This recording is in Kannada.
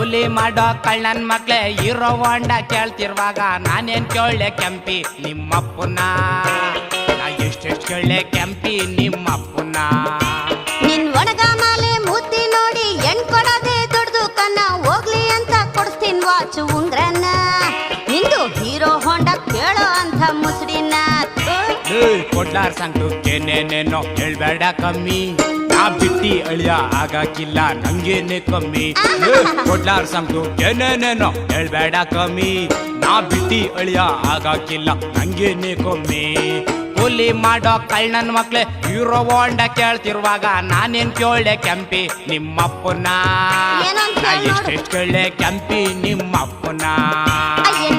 ಕೂಲಿ ಮಾಡೋ ಕಳ್ಳನ್ ಮಕ್ಳೆ ಹೀರೋ ಹೊಂಡ ಕೇಳ್ತಿರುವಾಗ ನಾನೇನ್ ಕೇಳಲೆ ಕೆಂಪಿ ನಿಮ್ಮಪ್ಪನ ನಾ ಎಷ್ಟೆಷ್ಟು ಕೇಳಲೆ ಕೆಂಪಿ ನಿಮ್ಮಪ್ಪನ ನಿನ್ ಒಣಗ ಮಾಲೆ ಮೂತಿ ನೋಡಿ ಹೆಣ್ ಕೊಡೋದೇ ದುಡ್ದು ಕನ್ನ ಹೋಗ್ಲಿ ಅಂತ ಕೊಡ್ಸ್ತೀನಿ ವಾಚ್ ಉಂಗ್ರನ್ನ ನಿಂದು ಹೀರೋ ಹೊಂಡ ಕೇಳೋ ಅಂತ ಮುಸ್ರಿನ ಕೊಡ್ಲಾರ್ ಸಂಗ್ಟು ಏನೇನೇನೋ ಹೇಳ್ಬೇಡ ಕಮ್ಮಿ ನಾ ಬಿಟ್ಟಿ ಅಳಿಯ ಆಗಾಕಿಲ್ಲ ನಂಗೇನೆ ಕಮ್ಮಿ ಕೊಡ್ಲಾರ್ ಸಂಗ್ಟು ಏನೇನೇನೋ ಹೇಳ್ಬೇಡ ಕಮ್ಮಿ ನಾ ಬಿಟ್ಟಿ ಅಳಿಯ ಆಗಾಕಿಲ್ಲ ನಂಗೇನೆ ಕಮ್ಮಿ ಕೂಲಿ ಮಾಡೋ ಕಳ್ಳನ್ ಮಕ್ಳೆ ಹೀರೋ ಹೊಂಡ ಕೇಳ್ತಿರುವಾಗ ನಾನೇನ್ ಕೇಳೆ ಕೆಂಪಿ ನಿಮ್ಮಪ್ಪನ ಏನಂತ ಹೇಳ್ ನೋಡು. ಎಷ್ಟೆಷ್ಟು ಕೇಳೆ ಕೆಂಪಿ ನಿಮ್ಮಪ್ಪನ ಅಯ್ಯ